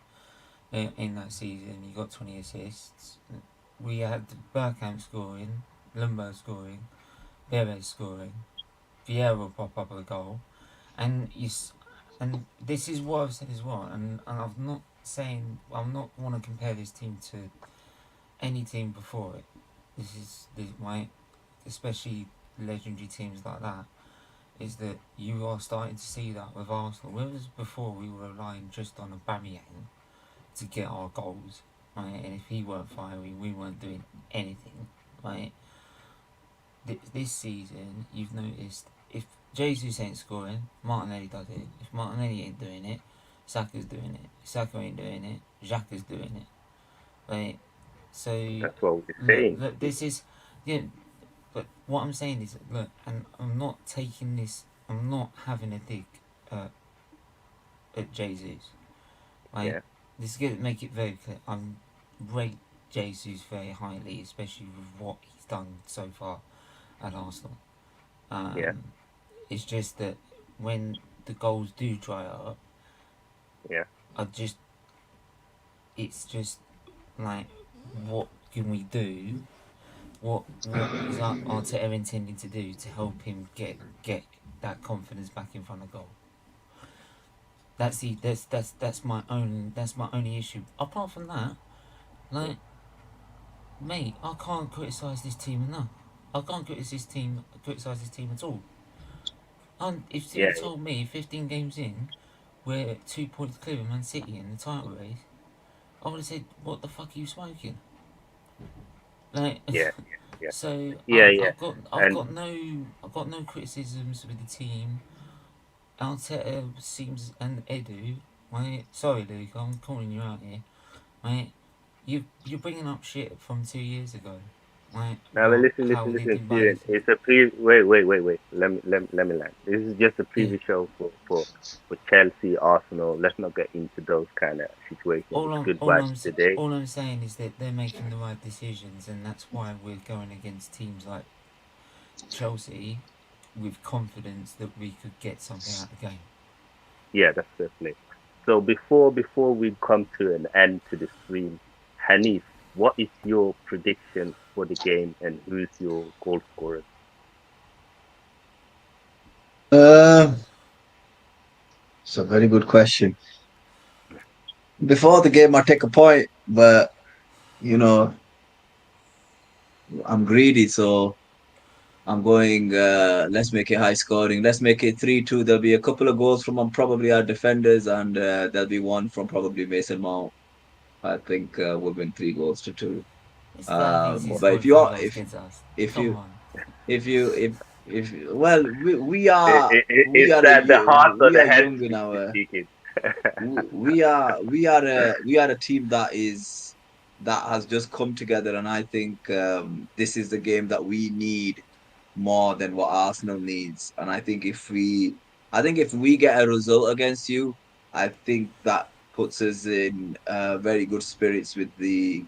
in that season, he got 20 assists. We had Bergkamp scoring, Lumbo scoring, Perez scoring, Vieira will pop up with a goal, and and this is what I've said as well. And I'm not saying I'm not want to compare this team to any team before it. This my especially legendary teams like that. Is that you are starting to see that with Arsenal. Whereas before we were relying just on Aubameyang to get our goals, right? And if he weren't firing, we weren't doing anything, right? This season, you've noticed if Jesus ain't scoring, Martinelli does it. If Martinelli ain't doing it, Saka's doing it. If Saka ain't doing it, Xhaka's doing it, right? So that's what we're saying. look, this is yeah. But what I'm saying is, look, and I'm not taking this. I'm not having a dig uh, at Jesus. Right? Yeah, This is going to make it very clear. I rate Jesus very highly, especially with what he's done so far at Arsenal. yeah, Um, it's just that when the goals do dry up, yeah, I just it's just like, what can we do? What is Arteta intending to do to help him get that confidence back in front of goal? That's my only issue. Apart from that, like, mate, I can't criticise this team enough. I can't criticise this team at all. And if Yeah, you told me 15 games in, we're 2 points clear of Man City in the title race, I would have said, "What the fuck are you smoking?" Like, yeah, yeah, so yeah, yeah. I've And got no criticisms with the team. Arteta seems and Edu, right? Sorry, Luke, I'm calling you out here, right? You're bringing up shit from 2 years ago, right? now, well, About listen, how listen, they listen, didn't buy Steven. this. It's a pre. Wait, wait, wait, wait. Let me land. This is just a Yeah. preview show for Chelsea, Arsenal. Let's not get into those kind of situations. It's good vibes today. All I'm saying is that they're making the right decisions, and that's why we're going against teams like Chelsea with confidence that we could get something out of the game. Yeah, that's fair play. So before we come to an end to the stream, Hanif, what is your prediction for the game and who's your goal scorer? Uh, it's a very good question. Before the game, I take a point, but you know, I'm greedy, so I'm going. Let's make it high scoring. Let's make it 3-2. There'll be a couple of goals from probably our defenders, and there'll be one from probably Mason Mount. I think we'll win 3 goals to 2. This guy thinks he But scored if you three are, goals against us. if Come you on. if well, we I- are i- we Is are that the heart or we the are head young in our speaking? we are a team that has just come together, and I think this is the game that we need more than what Arsenal needs. And I think if we get a result against you, I think that puts us in very good spirits with the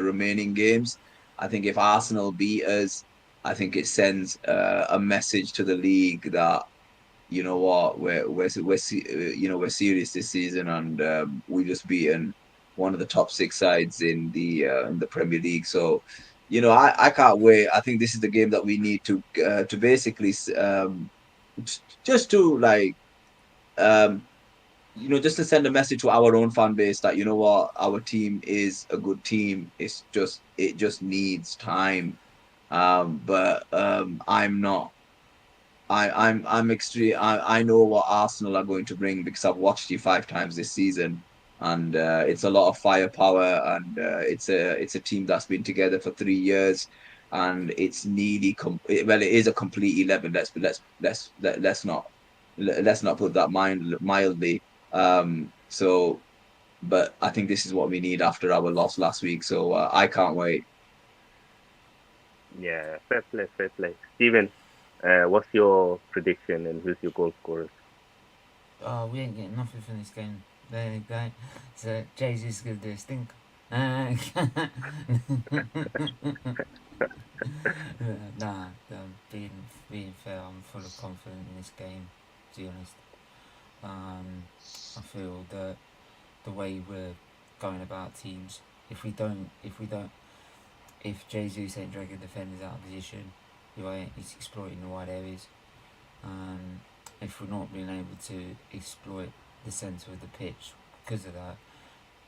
remaining games. I think if Arsenal beat us, I think it sends a message to the league that you know what we're serious this season, and we just beaten one of the top 6 sides in the Premier League. So I can't wait. I think this is the game that we need to basically just to like um just to send a message to our own fan base that you know what, our team is a good team. It just needs time. But I'm not I'm extreme. I know what Arsenal are going to bring because I've watched you 5 times this season, and it's a lot of firepower, and it's a team that's been together for 3 years, and it's nearly well, it is a complete 11. Let's not put that mildly. So, but I think this is what we need after our loss last week. So I can't wait. Yeah, fair play, fair play. Steven, what's your prediction and who's your goal scorers? Oh, we ain't getting nothing from this game. There you go. So Jesus is gonna do a stink. Uh, nah, being fair, I'm full of confidence in this game. To be honest, I feel that the way we're going about teams, if Jesus ain't dragging defenders out of position, right, he's exploiting the wide areas. If we're not being able to exploit the centre of the pitch because of that,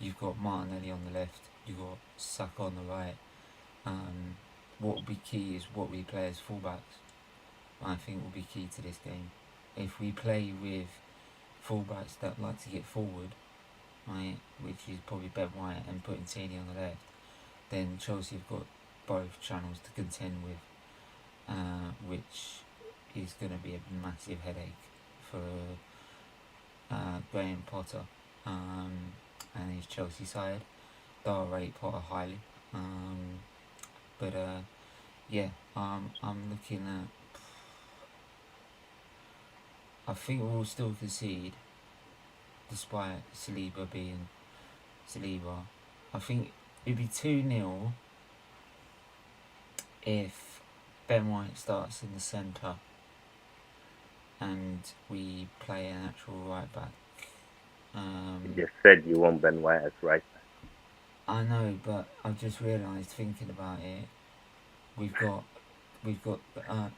you've got Martinelli on the left, you've got Saka on the right. What will be key is what we play as fullbacks. I think will be key to this game. If we play with fullbacks that like to get forward, right, which is probably Ben White and putting Tierney on the left, then Chelsea have got both channels to contend with, which is going to be a massive headache for Graham Potter and his Chelsea side. They'll rate Potter highly, but yeah, I'm looking at. I think we'll still concede, despite Saliba being Saliba. I think it'd be 2-0 if Ben White starts in the centre and we play an actual right back. You just said you want Ben White as right back. I know, but I've just realised thinking about it, we've got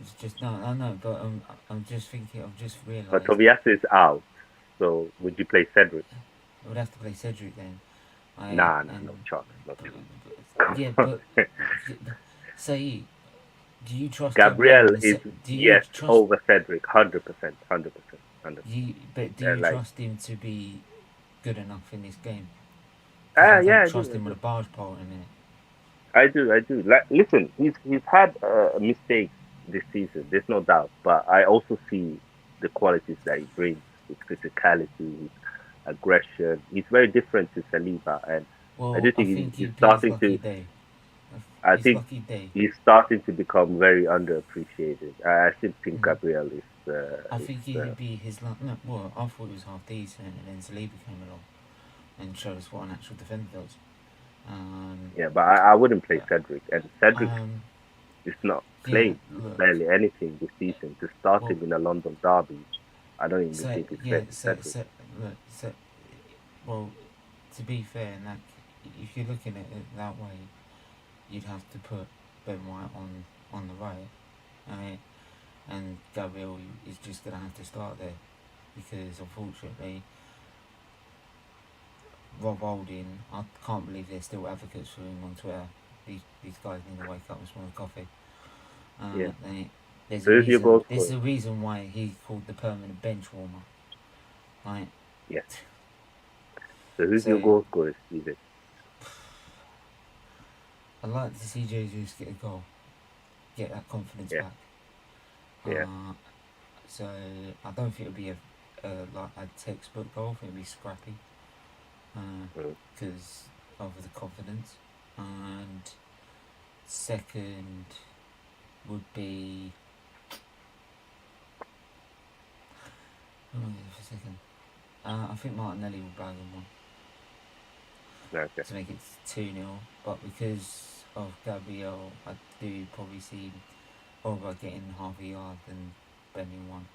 it's just no, I know, but I'm just thinking. I've just But realised Tobias is out, so would you play Cedric? I would have to play Cedric then. I Nah, nah, and no chance, no but, chance. yeah, Come but on. say, do you trust Gabriel Gabriel in the is set? Do you yes trust over Cedric, 100%, 100%, 100%. you? But do you Like, trust him to be good enough in this game? Because I don't yeah, I do, trust I him with do. a barge pole in a minute. I do, I do. Like, listen, he's had mistakes this season. There's no doubt, but I also see the qualities that he brings, his physicality, his aggression. He's very different to Saliba, and I Well, do I think think he's he'd be his starting lucky to. day. I His think lucky day. he's starting to become very underappreciated. I still think Mm. Gabriel I is think he'd be his luck. No, well, I thought he was half decent, and then Saliba came along and showed us what an actual defender does. Um, yeah, but I wouldn't play but Cedric, and Cedric um, is not yeah, played look, barely anything this season. To start well, him in a London derby, I don't even so think it's fair yeah, to Cedric. look, well, to be fair, and that if you're looking at it that way, you'd have to put Ben White on the right, right, and Gabriel is just gonna have to start there because unfortunately, Rob Holding, I can't believe they're still advocates for him on Twitter. These guys need to wake up and smell coffee. Yeah. They, there's So a who's your reason. goal There's scorer? a reason why he's called the permanent bench warmer, right? Yeah. So who's your So goal scorer, Steven? I'd like to see Jesus get a goal, get that confidence Yeah. back. Yeah. Uh, so I don't think it'll be a like a textbook goal. I think it'll be scrappy, Mm. because of the confidence. And second would be, who am I for second? I think Martinelli will bag him one Okay. to make it 2-0. But because of Gabriel, I do probably see Oba getting half a yard and bending one.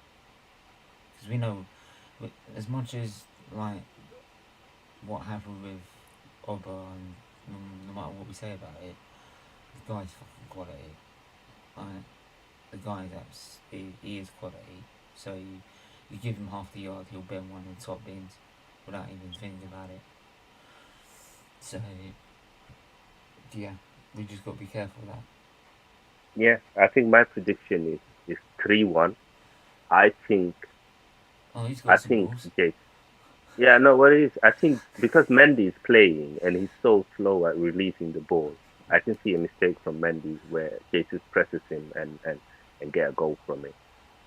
Because we know, as much as like what happened with Oba, and no matter what we say about it, the guy's fucking quality. Like, the guy's he is quality. So you give him half the yard, he'll bend one in top bins without even thinking about it. So yeah, we just got to be careful of that. Yeah. I think my prediction is 3-1. I think Oh, he's I got some think balls. Jake. Yeah, no, what it is, I think because Mendy is playing and he's so slow at releasing the ball, I can see a mistake from Mendy where Jesus presses him and get a goal from it.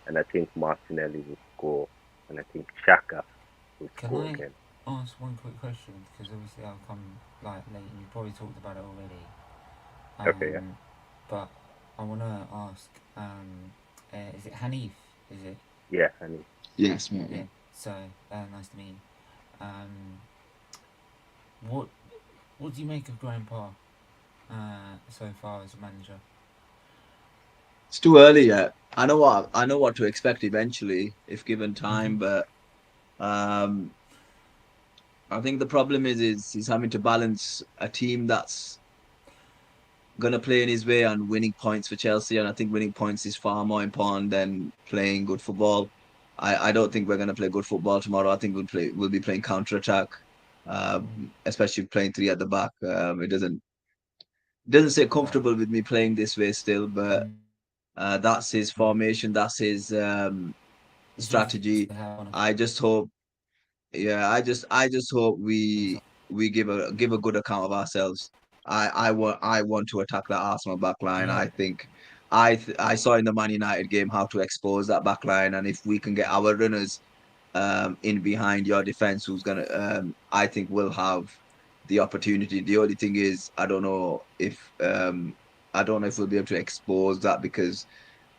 And I think Martinelli will score, and I think Shaka will Can score I again. ask one quick question? Because obviously I'll come like late, and you probably talked about it already. Okay, yeah, But I want to ask, is it Haneef? Is it? yeah, I mean, Yes, mate. Yeah. Yeah. So nice to meet you. Um, what what do you make of Grandpa so far as a manager? It's too early yet. I know what to expect eventually if given Mm-hmm. time, but um, I think the problem is he's having to balance a team that's gonna play in his way and winning points for Chelsea, and I think winning points is far more important than playing good football. I don't think we're gonna play good football tomorrow. I think we'll be playing counter attack, Mm. especially playing three at the back. It doesn't sit But comfortable with me playing this way still, but mm, that's his mm. formation. That's his It's just strategy. to have one of I just hope, yeah, I just hope these. we give a good account of ourselves. I want to attack that Arsenal back line. Yeah. I think I saw in the Man United game how to expose that back line, and if we can get our runners in behind your defense, who's gonna I think will have the opportunity. The only thing is I don't know if we'll be able to expose that because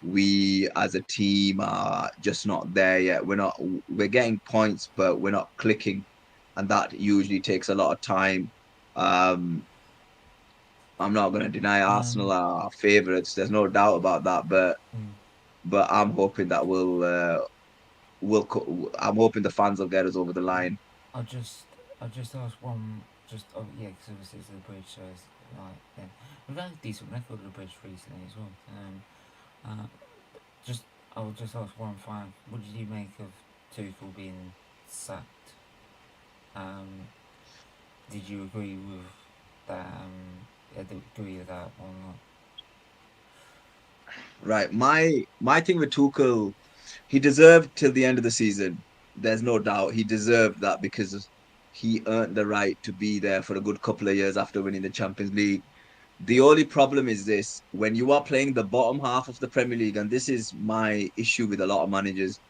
we as a team are just not there yet. We're getting points, but we're not clicking, and that usually takes a lot of time. Um, I'm not going to deny Arsenal Um. are our favourites. There's no doubt about that, but Mm. I'm hoping that I'm hoping the fans will get us over the line. I just I just asked one. just yeah, because obviously it's the bridge, so it's like yeah, we've had a decent record of the bridge recently as well. Just I'll just ask one final. What did you make of Tuchel being sacked? Um, did you agree with that? Agree with that or not? Right. My thing with Tuchel, he deserved till the end of the season. There's no doubt he deserved that because he earned the right to be there for a good couple of years after winning the Champions League. The Yeah, only problem is this: when you are playing the bottom half of the Premier League, and this is my issue with a lot of managers,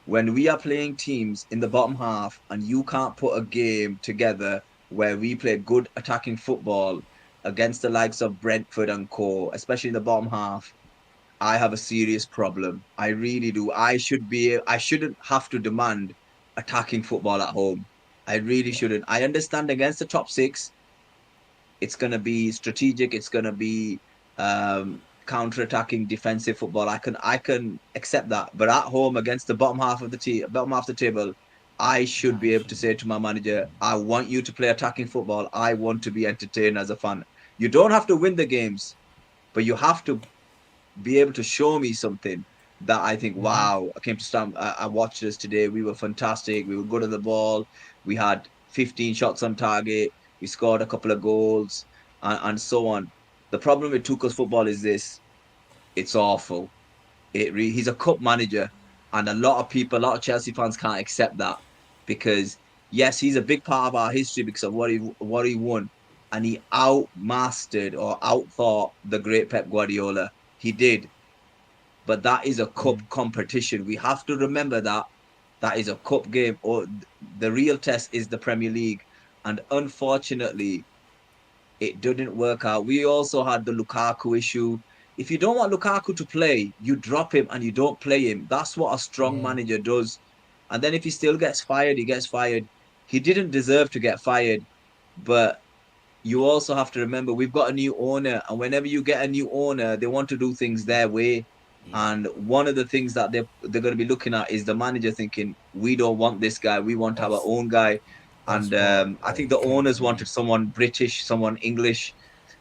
when we are playing teams in the bottom half and you can't put a game together where we play good attacking football against the likes of Brentford and Co, especially in the bottom half, I have a serious problem. I really do. I shouldn't have to demand attacking football at home. I really yeah, shouldn't. I understand against the top six, it's going to be strategic. It's going to be counter-attacking defensive football. I can accept that. But at home against the bottom half of the table, I no, should be you able to shouldn't. say to my manager, I want you to play attacking football. I want to be entertained as a fan. You don't have to win the games, but you have to be able to show me something that I think, Mm-hmm. wow, I came to stand. I watched us today. We were fantastic. We were good on the ball. We had 15 shots on target. We scored a couple of goals and so on. The problem with Tuchel's football is this: it's awful. He's a cup manager, and a lot of people, a lot of Chelsea fans can't accept that because yes, he's a big part of our history because of what he won, and he outmastered or outthought the great Pep Guardiola. He did, but that is a cup Mm. competition. We have to remember that that is a cup game, or the real test is the Premier League. And unfortunately, it didn't work out. We also had the Lukaku issue. If you don't want Lukaku to play, you drop him and you don't play him. That's what a strong Yeah, manager does. And then if he still gets fired, he gets fired. He didn't deserve to get fired, but you also have to remember we've got a new owner, and whenever you get a new owner, they want to do things their way. yeah. And one of the things that they're going to be looking at is the manager thinking, we don't want this guy, we want our That's own guy. that's And what I think the came to owners me. wanted someone British, someone English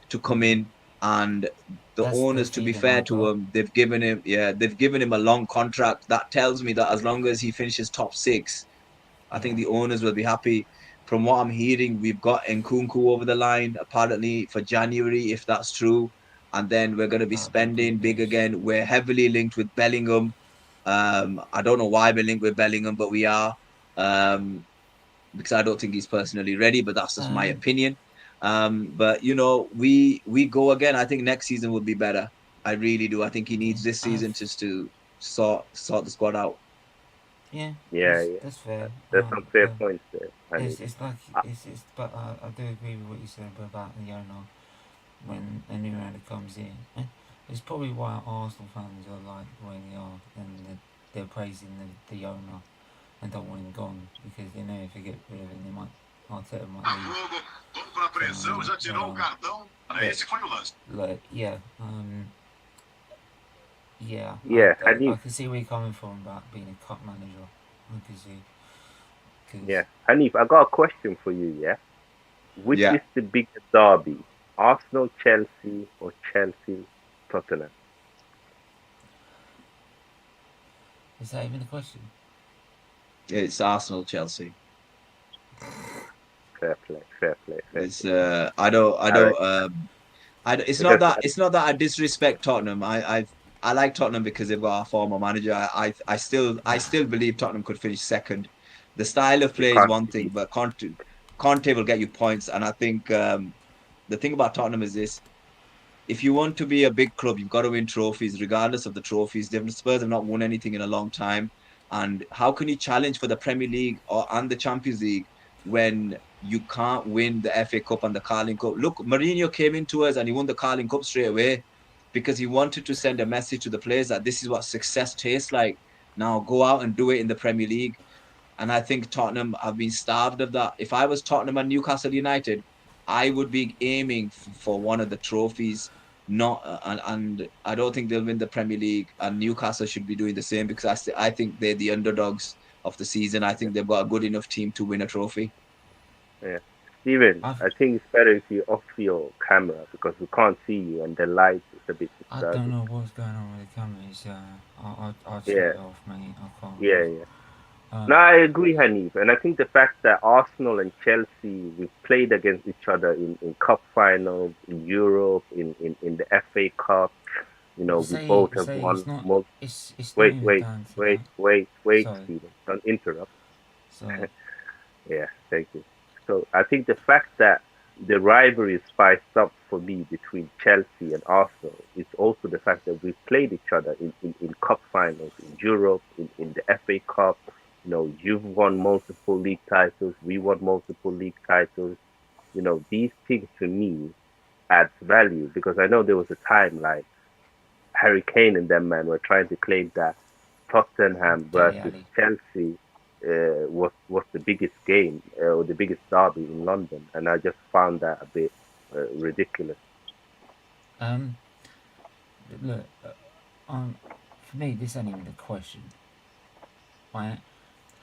to come Mm. in. And the That's the owners, to be feeling fair I to got. him, they've given him a long contract. That tells me that as long as he finishes top six, I think Yeah. the owners will be happy. From what I'm hearing, we've got Nkunku over the line apparently for January, if that's true. And then we're going to be That'd be spending good big news. again. We're heavily linked with Bellingham. I don't know why we're linked with Bellingham, but we are. Because I don't think he's personally ready, but that's just my Um, opinion. But we go again. I think next season will be better. I really do. I think he yeah. needs this season just to sort the squad out. Yeah. Yeah, yeah. That's fair. There's some fair points there, honey. It's like Uh, it's but I do agree with what you said about the owner when a new owner comes in. It's probably why Arsenal fans are like the way they are, and they're praising the owner and don't want him gone because they know if they get rid of him, they might Arteta might leave. Like yeah, yeah, yeah, I Hanif. can see where you're coming from about being a cup manager. I can see because Yeah, Hanif. I got a question for you. Yeah, which Yeah. is the bigger derby, Arsenal, Chelsea, or Chelsea, Tottenham? is that even a question? It's Arsenal, Chelsea. Fair play, fair play, fair It's play. I All right, don't it's not because that I disrespect Tottenham. I like Tottenham because they've got a former manager. I still believe Tottenham could finish second. The style of you play is can't one thing, see. but Conte will get you points. And I think the thing about Tottenham is this: if you want to be a big club, you've got to win trophies, regardless of the trophies. The Spurs have not won anything in a long time. And how can you challenge for the Premier League and the Champions League when you can't win the FA Cup and the Carling Cup? Look, Mourinho came into us and he won the Carling Cup straight away because he wanted to send a message to the players that this is what success tastes like. Now go out and do it in the Premier League. And I think Tottenham have been starved of that. If I was Tottenham and Newcastle United, I would be aiming for one of the trophies. Not and I don't think they'll win the Premier League. And Newcastle should be doing the same because I think they're the underdogs of the season. I think they've got a good enough team to win a trophy. Yeah. Steven, I've I think it's better if you off your camera because we can't see you and the light is a bit I don't disturbing. know what's going on with the camera. It's, I'll shut Yeah, it off, mate. I can't. yeah, yeah. No, Um, I agree, Hanif. And I think the fact that Arsenal and Chelsea, we played against each other in cup finals, in Europe, in the FA Cup, we both have say won it's not. most. It's not Wait, even wait, down to wait, that. wait, wait, Sorry, Stephen. Don't interrupt. sorry. Yeah, thank you. So I think the fact that the rivalry is spiced up for me between Chelsea and Arsenal is also the fact that we've played each other in cup finals in Europe, in the FA Cup. You've won multiple league titles, we won multiple league titles. These things to me adds value because I know there was a time like Harry Kane and them man were trying to claim that Tottenham Deli versus Ali. Chelsea was the biggest game or the biggest derby in London, and I just found that a bit ridiculous. Um, look. For me, this ain't even a question. Right?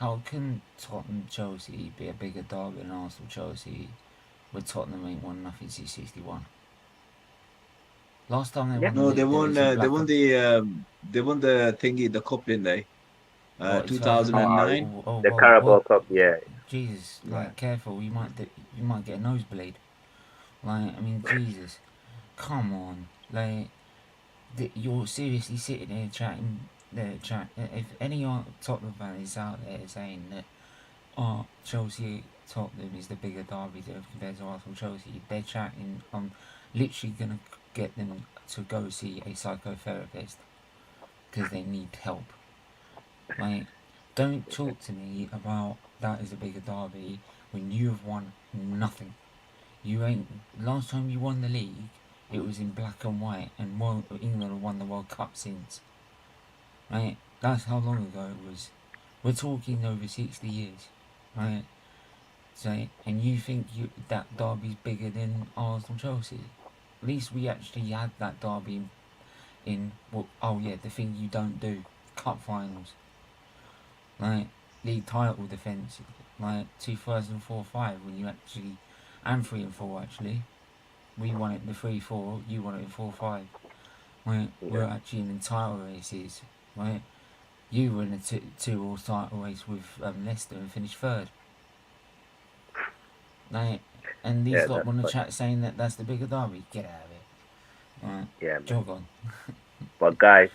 How can Tottenham Chelsea be a bigger derby than Arsenal Chelsea with Tottenham ain't won nothing since '61? Last time they Yeah, won the No, they league, they won. was in They black won and the thingy, the cup, didn't they? what Two 2000 thousand and and uh, nine. oh the well Carabao what Cup. Yeah, Jesus, Yeah. like careful, you might get a nosebleed. Like I mean Jesus, come on, like you're seriously sitting there chat. If any Tottenham fan is out there saying that Chelsea Tottenham is the bigger derby compared to Arsenal Chelsea, they're chatting. I'm literally gonna get them to go see a psychotherapist because they need help. Like, don't talk to me about that is a bigger derby when you have won nothing. You ain't. Last time you won the league, it was in black and white, and England have won the World Cup since. Right? That's how long ago it was. We're talking over 60 years. Right? So, and you think that derby's bigger than Arsenal Chelsea? At least we actually had that derby in what? Oh yeah, the thing you don't do, cup finals, like league title defence, like 2004-5 when you actually, and 3 and 4 actually, we won it in the 3-4, you won it in 4-5. Right, yeah, we're actually in the title races. Right, you were in a two-all title race with Leicester and finished third. Like, and these yeah. lot That's on the funny. chat saying that that's the bigger derby. Get out of it. Right, Yeah, man. jog on. But guys,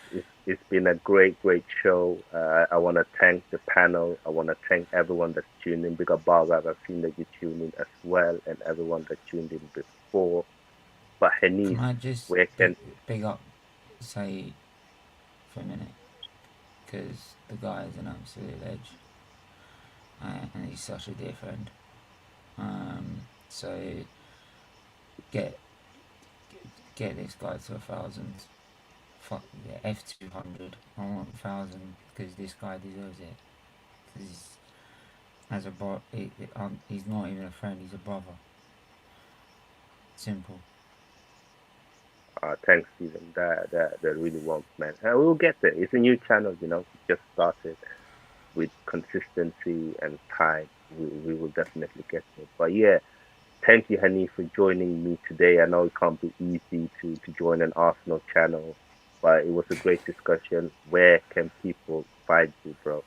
it's been a great show. I want to thank the panel. I want to thank everyone that's tuned in. Big up Bargab. I've seen that you tuned in as well, and everyone that tuned in before. But Can Hanif, I just where can big up, say for a minute, because the guy is an absolute edge, and he's such a dear friend. So get get this guy to 1,000. Fuck yeah, F200. I want 1,000 because this guy deserves it. Because as a he's not even a friend. He's a brother. Simple. thanks, Stephen. That really warms, man. And we'll get there. It's a new channel, We just started with consistency and time. We will definitely get there. But yeah, thank you, Hanif, for joining me today. I know it can't be easy to join an Arsenal channel, but it was a great discussion. Where can people find you, bro?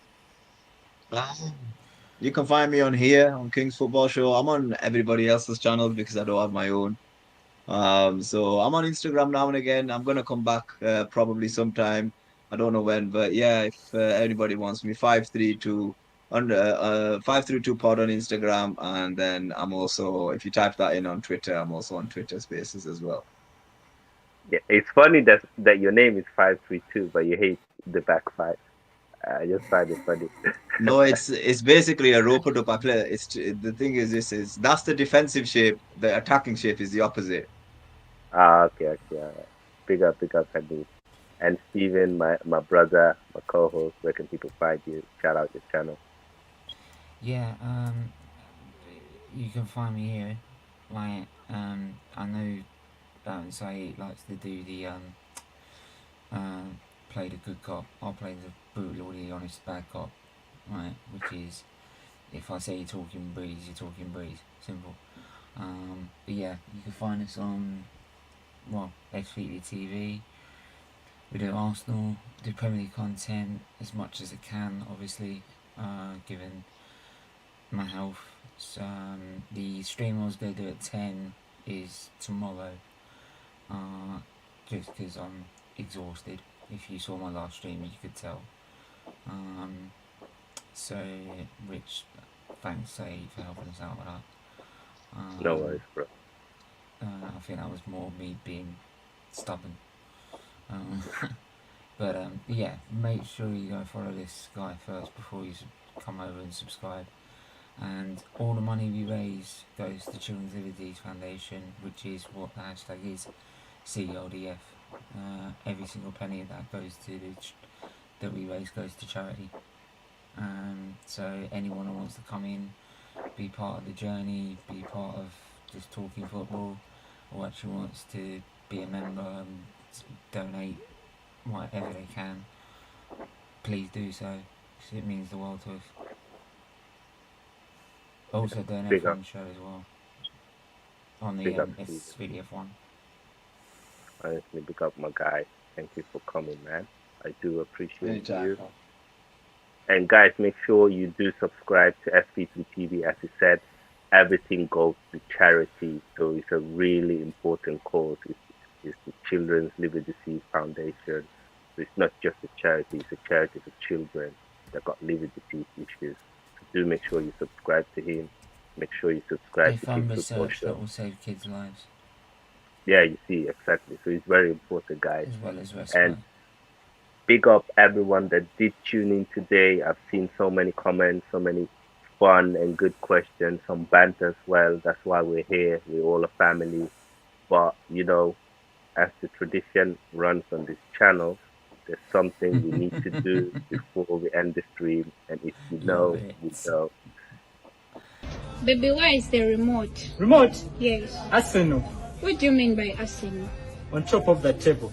Um, You can find me on here on King's Football Show. I'm on everybody else's channel because I don't have my own. So I'm on Instagram now and again. I'm gonna come back probably sometime. I don't know when, but yeah, if anybody wants me, 532 on 532 pod on Instagram, and then I'm also, if you type that in on Twitter, I'm also on Twitter Spaces as well. Yeah, it's funny that your name is 532, but you hate the back five. I just find it funny. No, it's basically a rope up. I play. The thing is, this is that's the defensive shape. The attacking shape is the opposite. Okay, okay, all right. Big up, Hanif. And Steven, my brother, my co-host. Where can people find you? Shout out your channel. Yeah. You can find me here. Like I know Saeed likes to do the play the good cop. I'll play the brutally honest bad cop. Right, which is if I say you're talking breeze, you're talking breeze. Simple. But yeah, you can find us on, well, XFeedly TV. We do Arsenal, do Premier League content as much as it can, obviously, given my health. So, the stream I was going to do at 10 is tomorrow, just because I'm exhausted. If you saw my last stream, you could tell. So, Rich, thanks, say, for helping us out with that. No worries, bro. I think that was more me being stubborn. But yeah, make sure you go follow this guy first before you come over and subscribe. And all the money we raise goes to Children's Liberties Foundation, which is what the hashtag is, CLDF. Every single penny of that goes to that we raise goes to charity. So anyone who wants to come in, be part of the journey, be part of just talking football, or actually wants to be a member and donate whatever they can, please do so, because it means the world to us. Also doing Big F1 up. show as well, on the Big up to you. SVDF1. Honestly, big up my guy. Thank you for coming, man. I do appreciate Anytime. you. And guys, make sure you do subscribe to SPT TV. As you said, everything goes to charity. So it's a really important cause. It's the Children's Liberty Foundation. So it's not just a charity, it's a charity for children that got liver disease issues. So do make sure you subscribe to him. Make sure you subscribe They to fund Kids Football research Show. that will save kids' lives, Yeah, you see, exactly. So it's very important, guys. as well as respite. Big up everyone that did tune in today. I've seen so many comments, so many fun and good questions, some banter as well. That's why we're here. We're all a family. But, you know, as the tradition runs on this channel, there's something we need to do before we end the stream. And if you know, Love it. you know. Baby, where is the remote? Remote? Yes. Arsenal. What do you mean by Arsenal? On top of the table.